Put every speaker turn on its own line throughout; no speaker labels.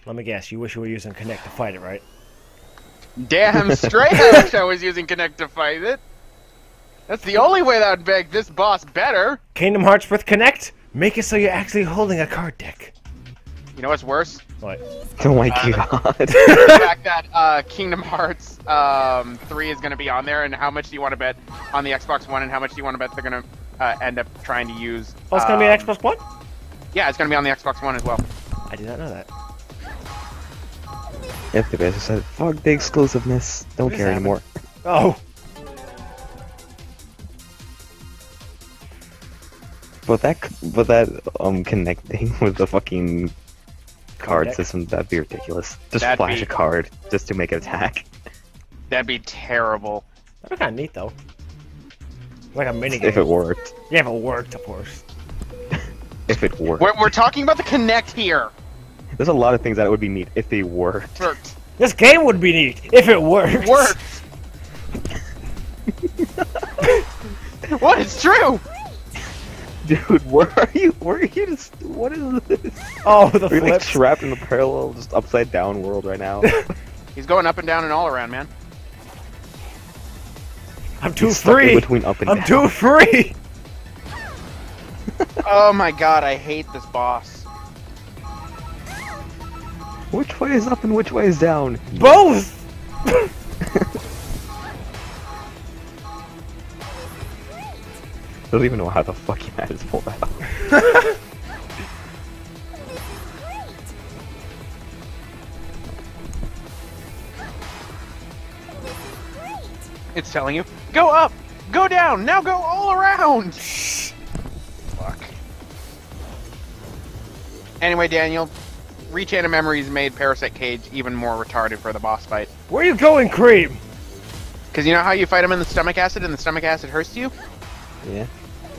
Let me guess, you wish you were using Connect to fight it, right?
Damn straight I wish I was using Connect to fight it. That's the only way that would make this boss better.
Kingdom Hearts with Connect? Make it so you're actually holding a card deck.
You know what's worse?
What?
Oh my god.
The fact that Kingdom Hearts 3 is going to be on there, and how much do you want to bet on the Xbox One, and how much do you want to bet they're going to end up trying to use...
Oh, it's going to be an Xbox One?
Yeah, it's going to be on the Xbox One as well.
I did not know that.
If the guys said, fuck the exclusiveness, don't care anymore.
Oh!
But that connecting with the fucking card system, that'd be ridiculous. Just flash a card just to make it attack.
That'd be terrible.
That'd be kind of neat, though. Like a minigame.
If it worked.
Yeah, if it worked, of course.
If it worked.
We're talking about the Kinect here.
There's a lot of things that would be neat if they worked.
This game would be neat if it worked.
What? It's true.
Dude, where are you? Where are you? What is this?
Oh, the
Are you like
flips.
trapped in a parallel, just upside down world right now?
He's going up and down and all around, man.
I'm too
He's stuck
free.
in between up and
I'm
down.
too free.
Oh my god, I hate this boss.
Which way is up and which way is down?
Both.
Doesn't even know how the fuck he had his pulled out.
It's telling you, go up, go down, now go all around. Fuck. Anyway, Daniel, Reach of Memories made Parasite Cage even more retarded for the boss fight.
Where are you going, Cream?
Because you know how you fight him in the stomach acid and the stomach acid hurts you?
Yeah.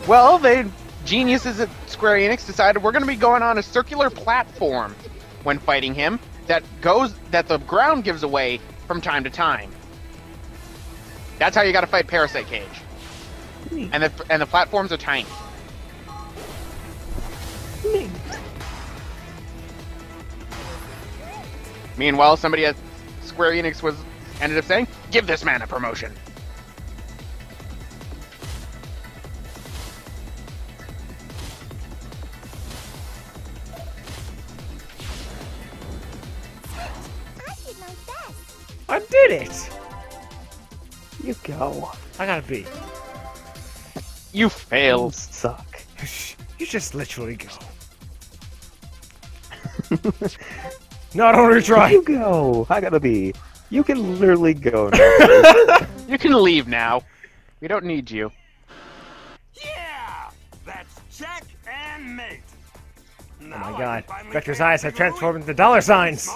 Well, they geniuses at Square Enix decided we're going to be going on a circular platform when fighting him that the ground gives away from time to time. That's how you got to fight Parasite Cage. And the platforms are tiny. Meanwhile, somebody at Square Enix ended up saying, "Give this man a promotion."
I did it.
You go.
I got a B.
You failed.
Suck.
You just literally go. No, don't retry.
You go. I gotta be. You can literally go now.
You can leave now. We don't need you.
Yeah, that's check and mate.
Oh my god. Vector's eyes have transformed into dollar signs.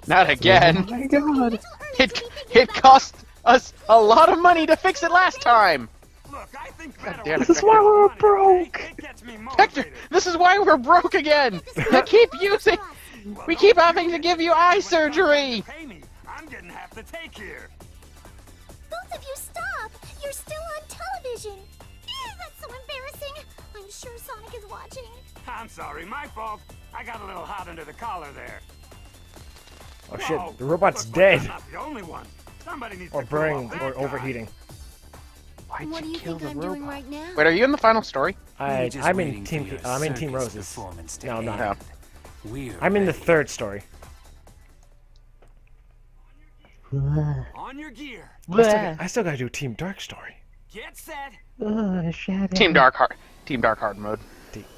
Not again.
Oh my god.
It cost us a lot of money to fix it last time. God damn it,
This is why we're broke.
Hector, this is why we're broke again. We keep having to give you eye surgery.
I'm getting half the take here.
Both of you stop! You're still on television! Ew, that's so embarrassing! I'm sure Sonic is watching.
I'm sorry, my fault. I got a little hot under the collar there.
Oh shit,
Whoa,
the robot's
looks like
dead.
I'm not the only one. Somebody needs
Or
to grow
burning,
up that
or
guy.
overheating.
Why'd
What do
you
you
kill
think
the
I'm doing
robot?
right now?
Wait, are you in the final story?
I'm in Team Roses. No, I'm not.
We're
I'm in the
ready.
third story.
On your gear.
I still gotta do Team Dark story.
Get set.
Team Dark Hard mode.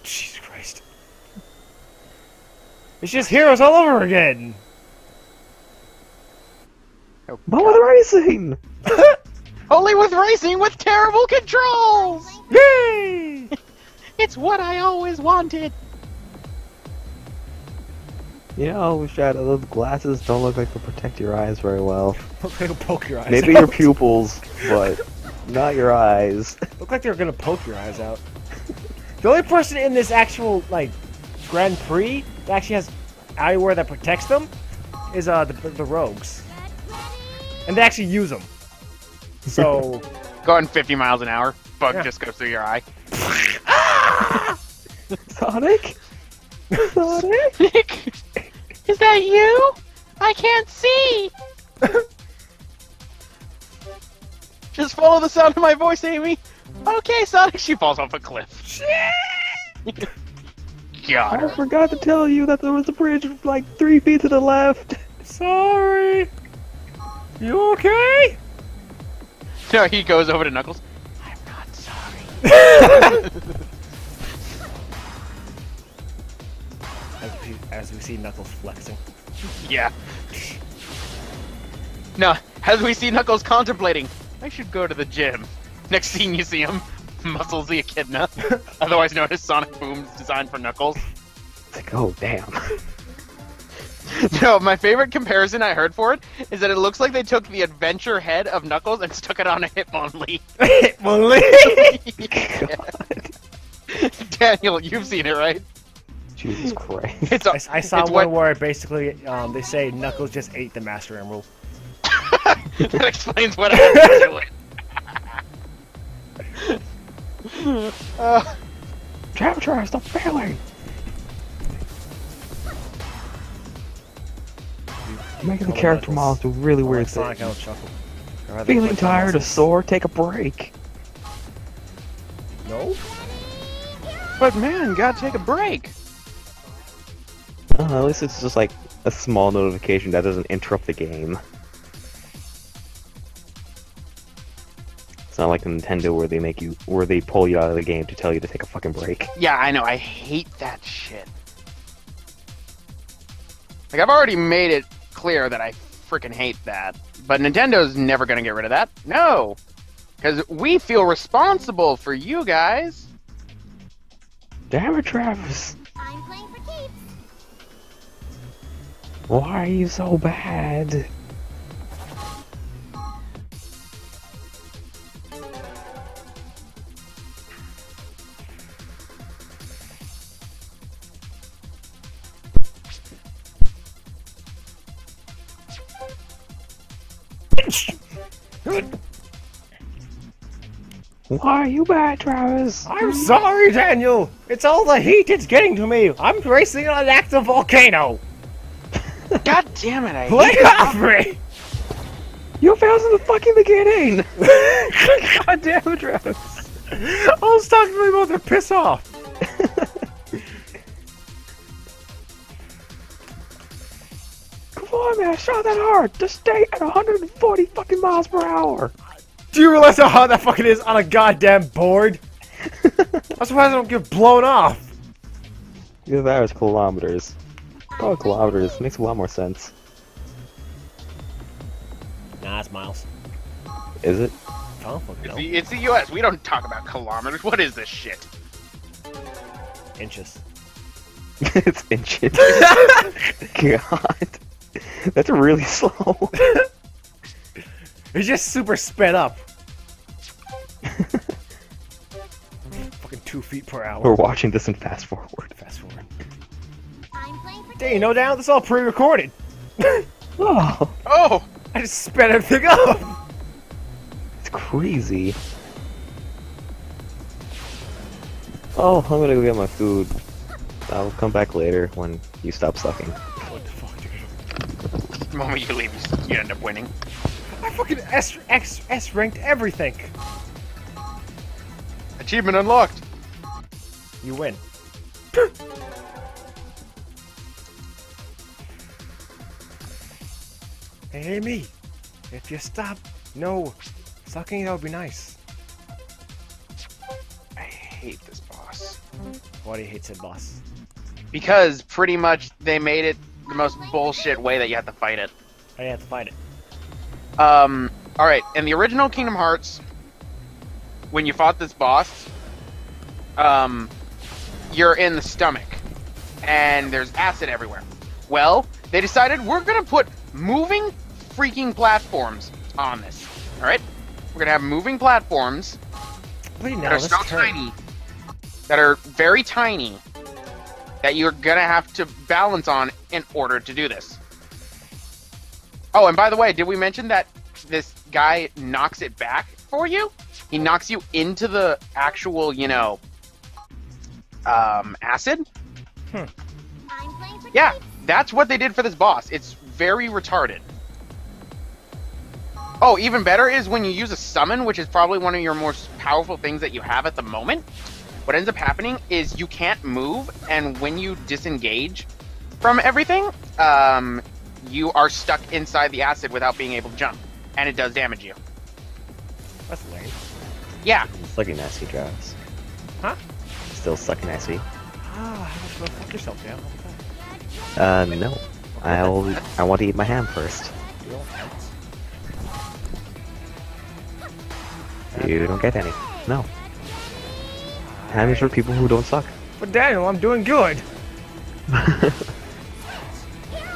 Jesus Christ. It's just heroes all over again.
Oh,
But with racing!
only with racing with terrible controls.
Yay!
It's what I always wanted.
You know, Shadow, those glasses don't look like they'll protect your eyes very well.
Look like they'll poke your eyes
Maybe
out.
your pupils, but not your eyes.
Look like they're gonna poke your eyes out. The only person in this actual, like, Grand Prix that actually has eyewear that protects them is the rogues. And they actually use them. So...
Going 50 miles an hour. Bug
Yeah.
just goes through your eye.
Sonic? Sonic?
Is that you? I can't see! Just follow the sound of my voice, Amy. Okay, Sonic. She falls off a cliff. God.
I forgot to tell you that there was a bridge like 3 feet to the left.
Sorry. You okay?
No, he goes over to Knuckles. I'm not sorry.
As we see Knuckles flexing.
Yeah. No, as we see Knuckles contemplating, I should go to the gym. Next scene you see him, Muscles the Echidna, otherwise known as Sonic Boom's designed for Knuckles.
It's like, oh damn.
No, my favorite comparison I heard for it is that it looks like they took the adventure head of Knuckles and stuck it on a Hitmonlee.
Hitmonlee?
Daniel, you've seen it, right?
Jesus Christ.
I saw one where basically they say Knuckles just ate the Master Emerald.
That explains what happened to it.
Travis, stop failing! You're making the character models do really weird
Sonic,
things.
I don't chuckle.
Feeling tired of sore? Take a break.
No?
But man, gotta take a break.
At least it's just like a small notification that doesn't interrupt the game. It's not like Nintendo where they pull you out of the game to tell you to take a fucking break.
Yeah, I know. I hate that shit. Like, I've already made it clear that I freaking hate that. But Nintendo's never gonna get rid of that. No! Because we feel responsible for you guys.
Damn it, Travis!
I'm playing for keeps.
Why are you so bad? Why are you bad, Travis?
I'm sorry, Daniel! It's all the heat, it's getting to me! I'm racing on an active volcano!
God damn it, I
Lay
hate
off me!
You failed in the fucking beginning! God damn it, Travis!
I'll stop me both to piss off!
Come on, man, shot that hard! Just stay at 140 fucking miles per hour!
Do you realize how hard that fucking is on a goddamn board? I'm surprised I don't get blown off!
Yeah, that was kilometers. Oh, kilometers. Makes a lot more sense.
Nah, it's miles.
Is it?
I don't fucking know.
It's the US. We don't talk about kilometers. What is this shit?
Inches.
It's inches. God. That's really slow.
It's just super sped up. Fucking 2 feet per hour.
We're watching this in fast forward.
Fast forward.
I'm playing for
Dang, no doubt, this is all pre-recorded.
Oh,
Oh!
I just sped everything up.
it's crazy. Oh, I'm gonna go get my food. I'll come back later when you stop sucking.
What the fuck, dude?
The moment you leave, you end up winning.
I fucking S ranked everything.
Achievement unlocked.
You win. Hey, me. If you stop, no, sucking, that would be nice.
I hate this boss.
Why do you hate said boss?
Because pretty much they made it the most bullshit way that you have to fight it.
I have to fight it.
Alright, in the original Kingdom Hearts, when you fought this boss, you're in the stomach, and there's acid everywhere. Well, they decided we're gonna put moving freaking platforms on this. Alright? We're gonna have moving platforms
Wait,
that are so tiny, that are very tiny, that you're gonna have to balance on in order to do this. Oh, and by the way, did we mention that this guy knocks it back for you? He knocks you into the actual, you know, acid?
I'm playing for
Yeah.
keeps.
That's what they did for this boss. It's very retarded. Oh, even better is when you use a summon, which is probably one of your most powerful things that you have at the moment. What ends up happening is you can't move, and when you disengage from everything, you are stuck inside the acid without being able to jump, and it does damage you.
That's lame.
Yeah.
Sucking SC drives.
Huh?
Still sucking SC.
Ah, go fuck yourself, yeah.
No. I want to eat my ham first. You don't get any. No. Ham is for people who don't suck.
But Daniel, I'm doing good.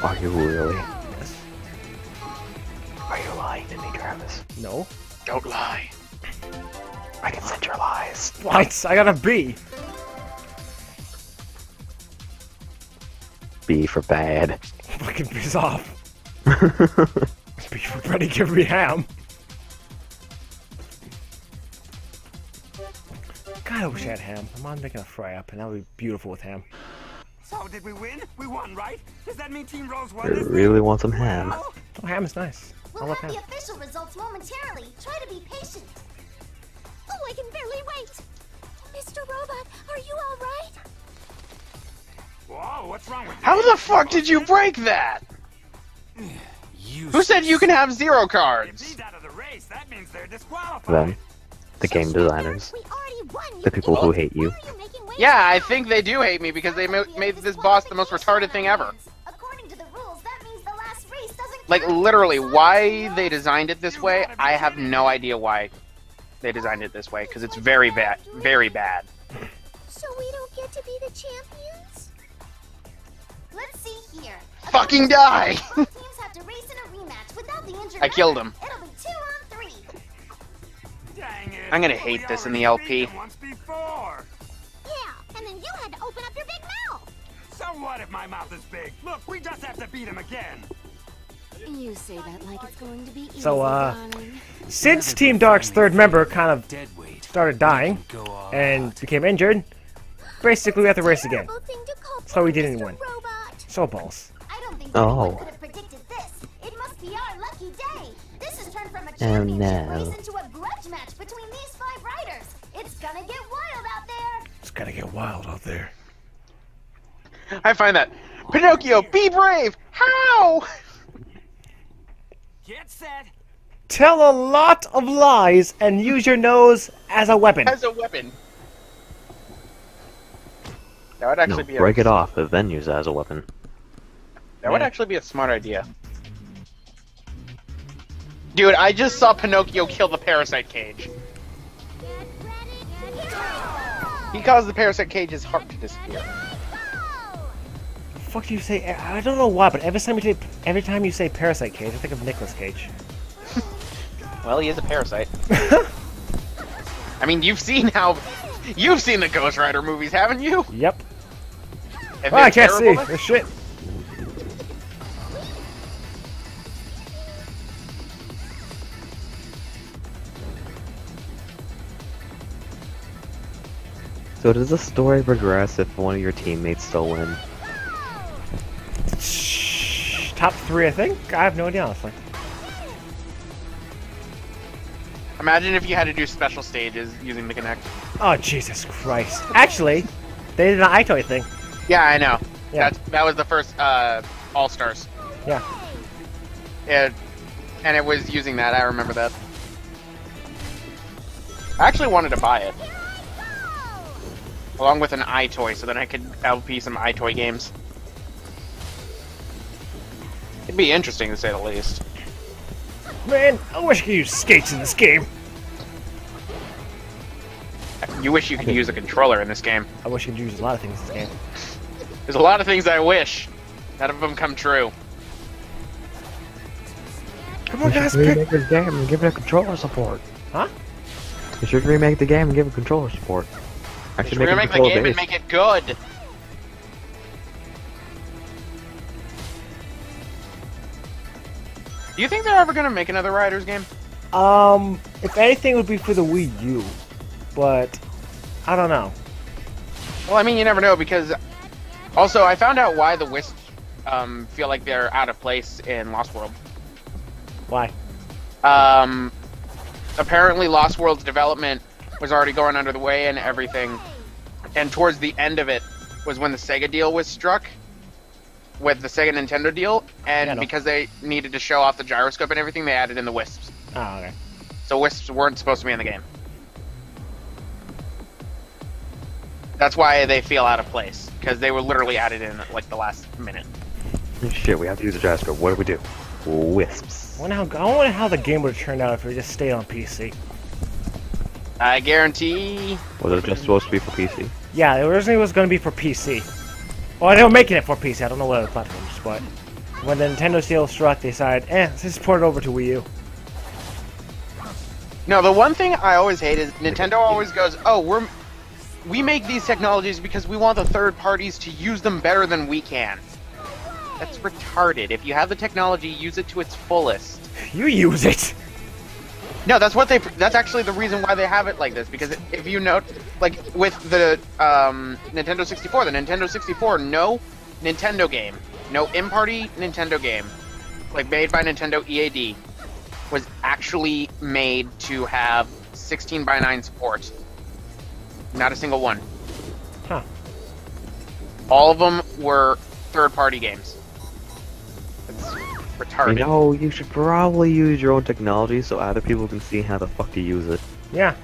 Are you really?
Yes.
Are you lying to me, Travis?
No.
Don't lie.
I can sense your lies.
What? I got a B.
B for bad.
Fucking piss off. B for ready, give me ham. God, I wish I had ham. My mom's making a fry up, and that would be beautiful with ham.
So did we win? We won, right? Does that mean Team Rose
I
won this
really want some ham.
Well,
Oh, ham is nice. I
We'll
love
have
ham.
the official results momentarily. Try to be patient. Oh, I can barely wait. Mr. Robot, are you all right?
whoa, what's wrong with you?
How the fuck did you break that? Who said you can have 0
If
cards?
he's out of the race, that means they're disqualified.
Them. The game designers.
We already won.
The people who hate you.
Why are you making waves
Yeah, I
now?
think they do hate me because they
Why would
made
be a
this boss the most retarded
disqualification
thing
on our
ever.
hands? According to the rules, that means the last race doesn't
Like,
count.
literally,
Sonic
why
and
they
Rose
designed it this way, I have no idea why they designed it this way, because it's very bad. Very bad.
So we don't get to be the champions? Let's see here.
Fucking die!
Both teams have to race in a rematch without the injured
I killed
member.
him.
It'll be 2 on 3.
Dang it.
I'm gonna
But
hate
we
this in
already
the LP.
beat them once before.
Yeah, and then you had to open up your big mouth.
So what if my mouth is big? Look, we just have to beat him again.
You say that like it's going to be easy,
So,
darling.
Since Team Dark's third member kind of
Dead weight.
started dying
Go all
and became injured, basically we have to race again.
Terrible thing to call
So we
poor
didn't
Mr.
win.
Robot.
So balls.
I don't think
Oh.
anyone could have predicted this. It must be our lucky day. This has turned from a
Oh,
championship
no.
race into a grudge match between these 5 riders. It's gonna get wild out there.
It's gonna get wild out there.
I find that. Pinocchio, be brave! How?
Get set.
Tell a lot of lies and use your nose as a weapon.
As a weapon. That would
No,
actually be a,
break it off, and then use it as a weapon.
that would
Yeah.
actually be a smart idea. Dude, I just saw Pinocchio kill the Parasite Cage.
Get ready, get go!
He caused the Parasite Cage's heart to disappear.
Go!
The fuck do you say? I don't know why, but every time you say Parasite Cage, I think of Nicolas Cage.
Well, he is a parasite. I mean, you've seen the Ghost Rider movies, haven't you?
Yep.
Have
Oh, I
they
can't see.
terrible?
This shit.
So does the story progress if one of your teammates still win?
Top 3, I think. I have no idea, honestly.
Imagine if you had to do special stages using the Kinect.
Oh Jesus Christ! Actually, they did an iToy thing.
Yeah, I know.
Yeah.
That was the first All Stars.
Yeah.
And it was using that. I remember that. I actually wanted to buy it, along with an iToy, so then I could LP some iToy games. It'd be interesting to say the least.
Man, I wish I could use skates in this game.
You wish you could use a controller in this game.
I wish I could use a lot of things in this game.
There's a lot of things I wish. None of them come true.
Come on, guys, pick.
Remake this game and give it a controller support.
Huh?
You should remake the game and give it controller support.
You
Actually,
should
make it
remake the
controller
game and
based.
make it good. Do you think they're ever gonna make another Riders game?
If anything, it would be for the Wii U, but I don't know.
Well, I mean, you never know, because also I found out why the Wisp feel like they're out of place in Lost World.
Why?
Apparently Lost World's development was already going under the way and everything, and towards the end of it was when the Sega deal was struck with the Sega Nintendo deal, and because they needed to show off the gyroscope and everything, they added in the Wisps.
Oh, okay.
So Wisps weren't supposed to be in the game. That's why they feel out of place, because they were literally added in at, like, the last minute.
Shit, we have to use a gyroscope. What do we do? Wisps.
I wonder how the game would have turned out if it just stayed on PC.
I guarantee...
Was it just supposed to be for PC?
Yeah, it originally was going to be for PC. Well, they were making it for PC. I don't know what other platforms, but when the Nintendo deal struck, they decided, let's just port it over to Wii U.
No, the one thing I always hate is Nintendo always goes, oh, we make these technologies because we want the third parties to use them better than we can. That's retarded. If you have the technology, use it to its fullest.
You use it!
No, that's actually the reason why they have it like this, because if you note, like, with the Nintendo 64, no Nintendo game, no in-party Nintendo game, like, made by Nintendo EAD, was actually made to have 16:9 support. Not a single one.
Huh.
All of them were third-party games. It's retarded.
You know, you should probably use your own technology so other people can see how the fuck you use it.
Yeah.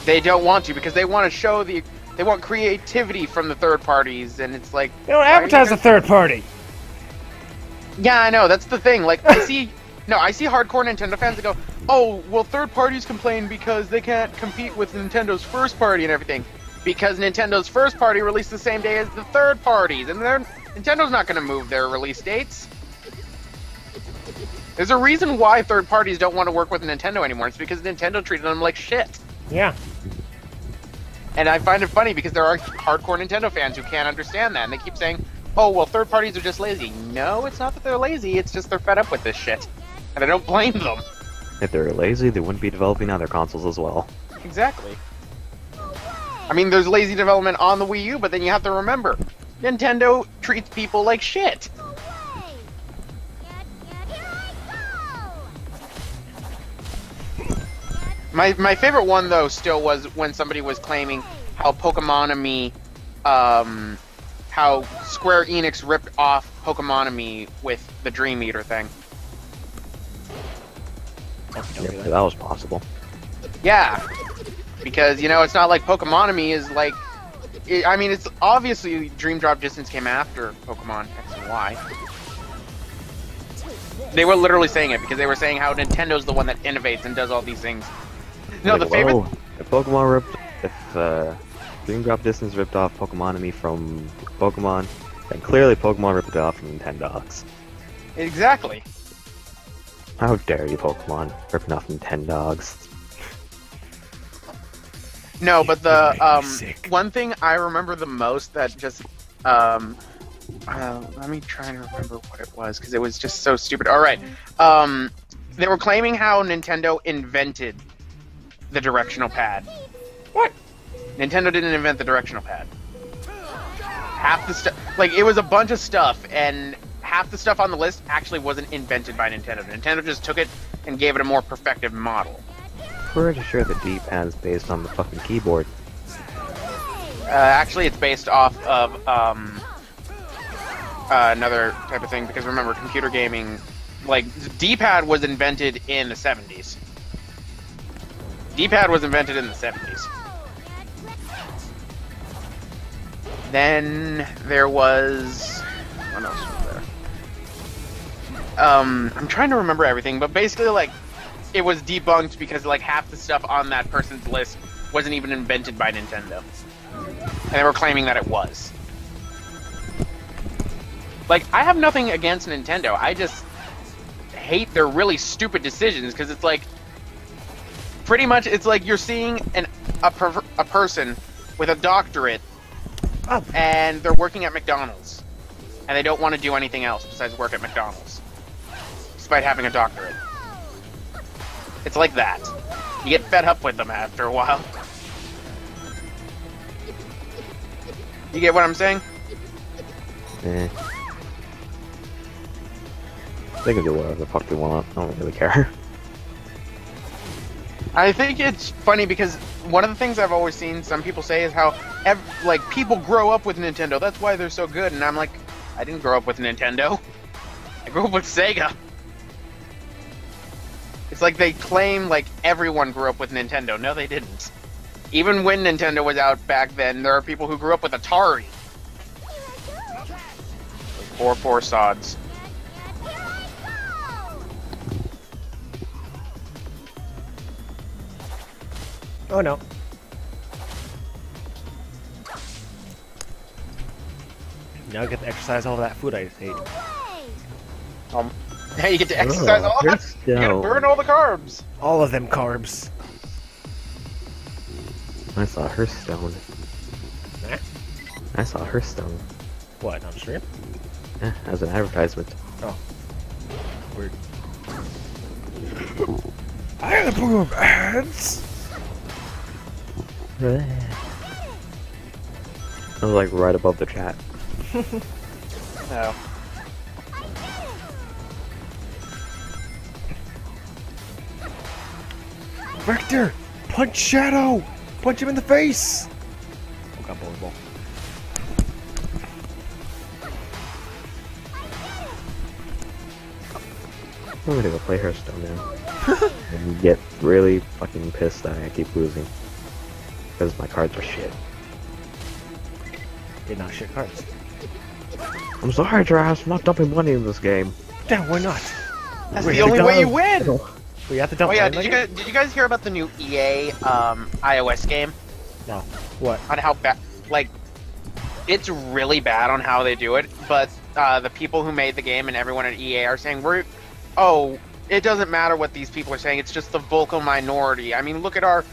They don't want to, because they want to show they want creativity from the third parties, and it's like...
They don't advertise the third party!
Yeah, I know, that's the thing. Like, I see hardcore Nintendo fans that go, oh, well, third parties complain because they can't compete with Nintendo's first party and everything. Because Nintendo's first party released the same day as the third parties, and Nintendo's not going to move their release dates. There's a reason why third parties don't want to work with Nintendo anymore. It's because Nintendo treated them like shit.
Yeah.
And I find it funny because there are hardcore Nintendo fans who can't understand that, and they keep saying, oh, well, third parties are just lazy. No, it's not that they're lazy, it's just they're fed up with this shit. And I don't blame them.
If they were lazy, they wouldn't be developing other consoles as well.
Exactly. I mean, there's lazy development on the Wii U, but then you have to remember, Nintendo treats people like shit. My favorite one, though, still was when somebody was claiming how Pokemonomy, how Square Enix ripped off Pokemonomy with the Dream Eater thing.
Yeah, that was possible.
Yeah, because, you know, it's not like Pokemonomy is like... I mean, it's obviously Dream Drop Distance came after Pokemon X and Y. They were literally saying it because they were saying how Nintendo's the one that innovates and does all these things. No, the favorite...
If Dream Drop Distance ripped off Pokemonomy from Pokemon, then clearly Pokemon ripped it off from Nintendogs.
Exactly.
How dare you, Pokemon, ripping off Nintendogs.
No, but the one thing I remember the most that just let me try and remember what it was because it was just so stupid. All right, they were claiming how Nintendo invented the directional pad.
What?
Nintendo didn't invent the directional pad. Half the stuff, like, it was a bunch of stuff, and half the stuff on the list actually wasn't invented by Nintendo. Nintendo just took it and gave it a more perfected model.
Pretty sure the D-pad is based on the fucking keyboard.
Actually, it's based off of another type of thing, because remember, computer gaming, like, D-pad was invented in the 70s. D-pad was invented in the 70s. Then there was... what else was there? I'm trying to remember everything, but basically, like, it was debunked because, like, half the stuff on that person's list wasn't even invented by Nintendo. And they were claiming that it was. Like, I have nothing against Nintendo. I just hate their really stupid decisions, because it's like... pretty much, it's like you're seeing a person with a doctorate, and they're working at McDonald's. And they don't want to do anything else besides work at McDonald's. Despite having a doctorate. It's like that. You get fed up with them after a while. You get what I'm saying?
Eh. They can do whatever the fuck they want. I don't really care.
I think it's funny because one of the things I've always seen some people say is how like people grow up with Nintendo. That's why they're so good. And I'm like, I didn't grow up with Nintendo. I grew up with Sega. It's like they claim like everyone grew up with Nintendo. No, they didn't. Even when Nintendo was out back then, there are people who grew up with Atari. Poor sods.
Oh no. Now I get to exercise all that food I ate.
Now you get to exercise all that. You gotta burn all the carbs.
All of them carbs.
I saw her stone.
Eh?
I saw her stone.
What, on stream?
Yeah, as an advertisement.
Oh. Weird. I approve ads!
That was like right above the chat.
No.
Vector! Punch Shadow! Punch him in the face! Oh god, ball.
I'm gonna go play Hearthstone now. And get really fucking pissed that I keep losing. Because my cards are shit.
They're not shit cards.
I'm sorry, Trash, I'm not dumping money in this game.
Yeah, why not?
That's the only way you win!
We have to dump
Oh yeah,
money
did you guys hear about the new EA iOS game?
No. What?
On how bad, like, it's really bad on how they do it, but the people who made the game and everyone at EA are saying, it doesn't matter what these people are saying, it's just the vocal minority. I mean, look at our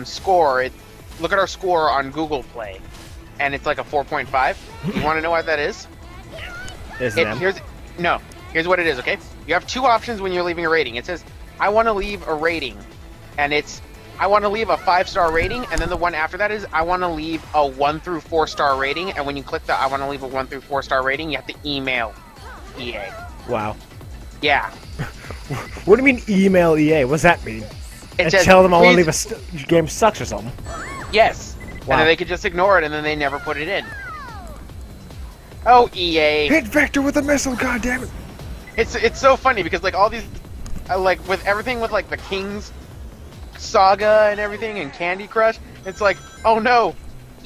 score. Look at our score on Google Play, and it's like a 4.5. You want to know what that is? Here's what it is, okay? You have two options when you're leaving a rating. It says, I want to leave a rating, and I want to leave a 5-star rating, and then the one after that is, I want to leave a 1 through 4-star rating, and when you click the I want to leave a 1 through 4-star rating, you have to email EA.
Wow.
Yeah.
What do you mean email EA? What's that mean?
It
And
says,
tell them I want to
please-
leave a game sucks or something.
Yes.
Wow.
And then they could just ignore it, and then they never put it in. Oh, EA.
Hit Vector with a missile, goddammit!
It's so funny because like all these, like with everything with like the King's Saga and everything and Candy Crush, it's like, oh no,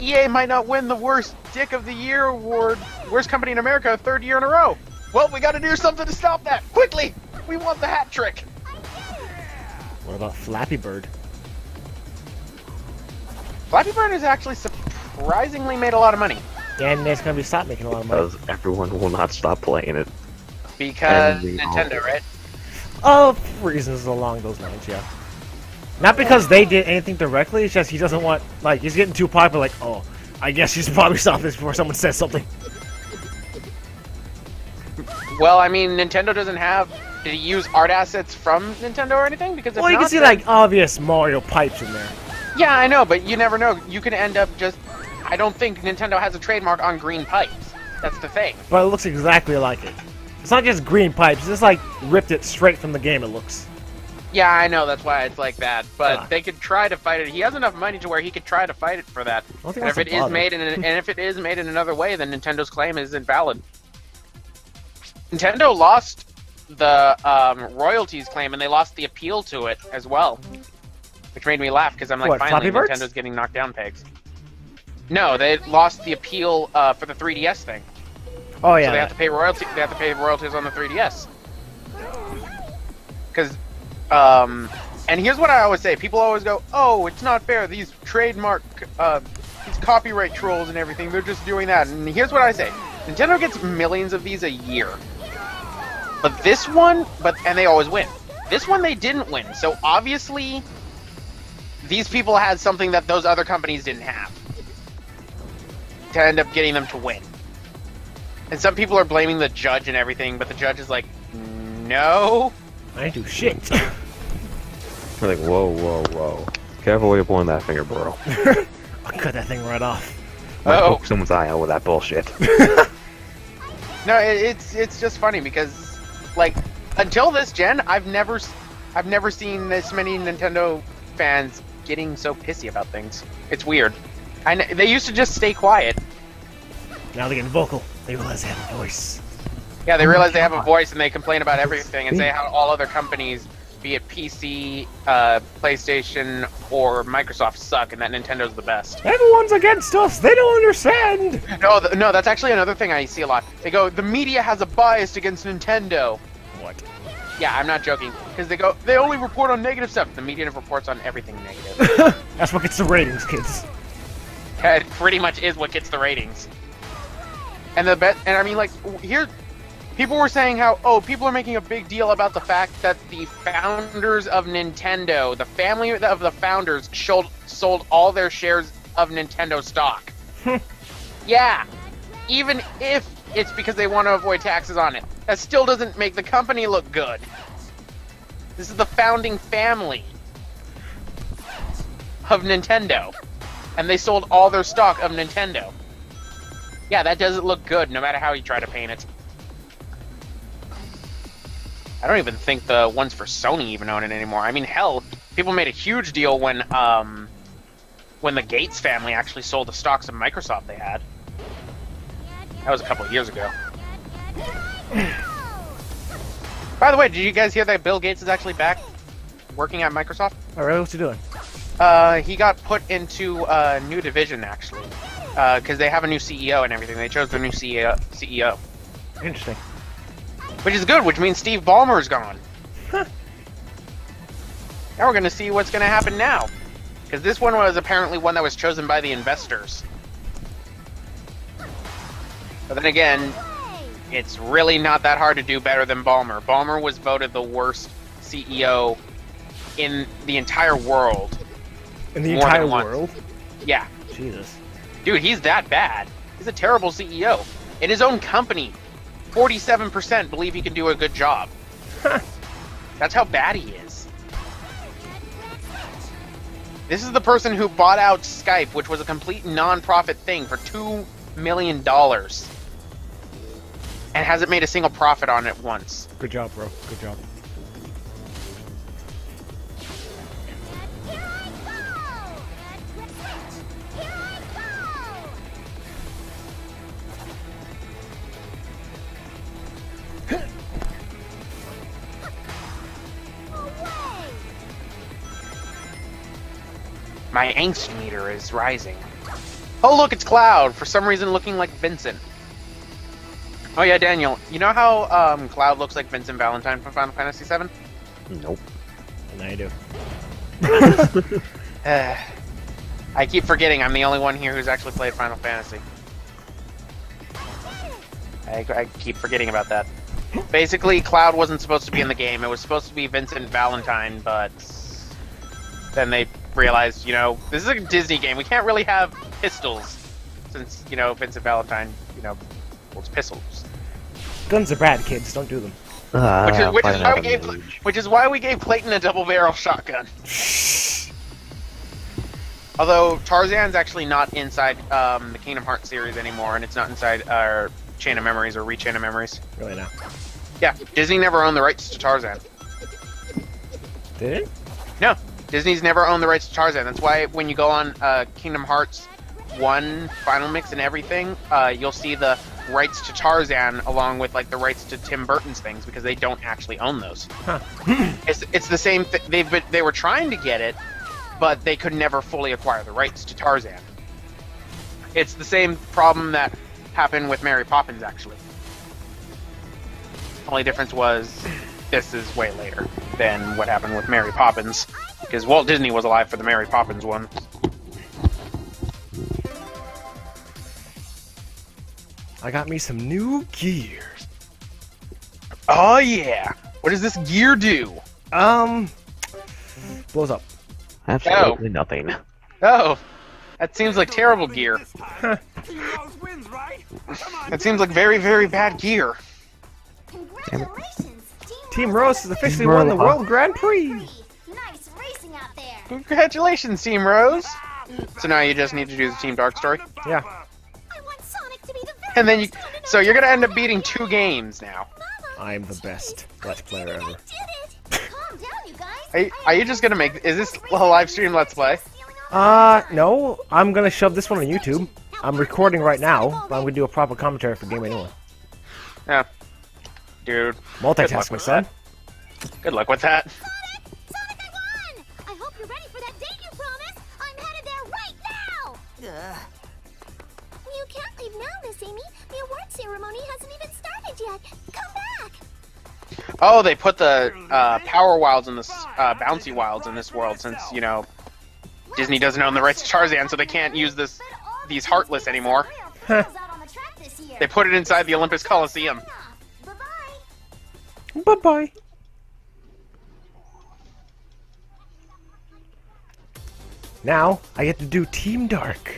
EA might not win the worst Dick of the Year award, worst company in America, 3rd year in a row. Well, we got to do something to stop that quickly. We want the hat trick.
What about Flappy Bird?
Flappy Bird has actually surprisingly made a lot of money
Yeah, and it's gonna be stop making a lot of money.
Because everyone will not stop playing it.
because
And
Nintendo, right?
Oh, for reasons along those lines, yeah. Not because they did anything directly, it's just he doesn't want, like, he's getting too popular, like, oh, I guess he should probably stop this before someone says something.
Well, I mean, Nintendo doesn't have. Did he use art assets from Nintendo or anything? Because if
Well, you
not,
can see,
then-
like, obvious Mario pipes in there.
Yeah, I know, but you never know. You could end up just. I don't think Nintendo has a trademark on green pipes. That's the thing.
But it looks exactly like it. It's not just green pipes, it's just, like, ripped it straight from the game, it looks.
Yeah, I know. That's why it's like that. But
Ah.
they could try to fight it. He has enough money to where he could try to fight it for that.
I don't think
And if
that's
it
a
is
bother.
made and if it is made in another way, then Nintendo's claim is invalid. Nintendo lost the royalties claim, and they lost the appeal to it as well, which made me laugh because I'm like,
What,
finally,
Flappy Birds?
Nintendo's getting knocked down pegs. No, they lost the appeal for the 3DS thing.
Oh, yeah.
So they have to pay royalty. They have to pay royalties on the 3DS. Because, and here's what I always say: people always go, "Oh, it's not fair. These trademark, these copyright trolls and everything. They're just doing that." And here's what I say: Nintendo gets millions of these a year. But this one, and they always win. This one they didn't win. So obviously, these people had something that those other companies didn't have to end up getting them to win. And some people are blaming the judge and everything, but the judge is like, no.
I ain't do shit.
We're like, whoa. Careful where you're pulling that finger, bro.
I'll cut that thing right off.
Might
Oh.
poke someone's eye out with that bullshit.
No, it's just funny because Like, until this gen, I've never seen this many Nintendo fans getting so pissy about things. It's weird. They used to just stay quiet.
Now they're getting vocal. They realize they have a voice.
Yeah, they realize they have a voice and they complain about everything and say how all other companies, be it PC, PlayStation, or Microsoft, suck and that Nintendo's the best.
Everyone's against us. They don't understand.
No, that's actually another thing I see a lot. They go, the media has a bias against Nintendo.
What?
Yeah, I'm not joking. Because they go, they only report on negative stuff. The media reports on everything negative.
That's what gets the ratings, kids.
It pretty much is what gets the ratings. And I mean, like, here, people were saying how, oh, people are making a big deal about the fact that the founders of Nintendo, the family of the founders, sold all their shares of Nintendo stock. Yeah, even if it's because they want to avoid taxes on it, that still doesn't make the company look good. This is the founding family of Nintendo, and they sold all their stock of Nintendo. Yeah, that doesn't look good, no matter how you try to paint it. I don't even think the ones for Sony even own it anymore. I mean, hell, people made a huge deal when the Gates family actually sold the stocks of Microsoft they had. That was a couple of years ago. By the way, did you guys hear that Bill Gates is actually back working at Microsoft?
All right, what's he doing?
He got put into a new division, actually. Because they have a new CEO and everything. They chose their new CEO.
Interesting.
Which is good, which means Steve Ballmer's gone.
Huh.
Now we're going to see what's going to happen now. Because this one was apparently one that was chosen by the investors. But then again, it's really not that hard to do better than Ballmer. Ballmer was voted the worst CEO in the entire world.
In the entire world?
Yeah.
Jesus.
Dude, he's that bad. He's a terrible CEO. In his own company, 47% believe he can do a good job. That's how bad he is. This is the person who bought out Skype, which was a complete non-profit thing, for $2 million. And hasn't made a single profit on it once.
Good job, bro. Good job.
My angst meter is rising. Oh look, it's Cloud, for some reason looking like Vincent. Oh yeah, Daniel, you know how Cloud looks like Vincent Valentine from Final Fantasy VII?
Nope.
Now you do.
I keep forgetting I'm the only one here who's actually played Final Fantasy. I keep forgetting about that. Basically, Cloud wasn't supposed to be in the game. It was supposed to be Vincent Valentine, but then they realized, you know, this is a Disney game. We can't really have pistols since, you know, Vincent Valentine, you know, holds pistols.
Guns are bad, kids. Don't do them.
Which is why we gave Clayton a double-barrel shotgun. Although Tarzan's actually not inside the Kingdom Hearts series anymore, and it's not inside our Chain of Memories or Rechain of Memories.
Really now?
Yeah, Disney never owned the rights to Tarzan.
Did it?
No, Disney's never owned the rights to Tarzan. That's why when you go on Kingdom Hearts 1 Final Mix and everything, you'll see the rights to Tarzan along with like the rights to Tim Burton's things because they don't actually own those.
Huh.
It's the same thing. They were trying to get it, but they could never fully acquire the rights to Tarzan. It's the same problem that happened with Mary Poppins, actually. Only difference was this is way later than what happened with Mary Poppins, because Walt Disney was alive for the Mary Poppins one.
I got me some new gear.
Oh yeah! What does this gear do?
Blows up.
Absolutely nothing.
Oh, that seems like terrible gear. That seems like very, very bad gear.
Congratulations,
Team Rose has officially won the World Grand Prix.
Nice racing out there.
Congratulations, Team Rose. So now you just need to do the Team Dark story.
Yeah.
I want Sonic to be the very
And then
first one to know
so you're gonna
that
end up
I'm
beating
ready.
2 games now.
Mama,
I'm the best Let's Player ever.
I did it! Calm down, you guys.
Are you just gonna make? Is this a live stream Let's Play?
No. I'm gonna shove this one on YouTube. I'm recording right now, but I'm gonna do a proper commentary for Game Anyone.
Yeah. Dude.
Multitasking, son.
Good luck with that.
Sonic, I won! I hope you're ready for that date you promised. I'm headed there right now! You can't leave now, Miss Amy. The award ceremony hasn't even started yet. Come back!
Oh, they put the Power Wilds and the Bouncy Wilds in this world since, you know, Disney doesn't own the rights to Tarzan, so they can't use these Heartless anymore. They put it inside the Olympus Coliseum.
Bye-bye.
Bye-bye. Now, I get to do Team Dark.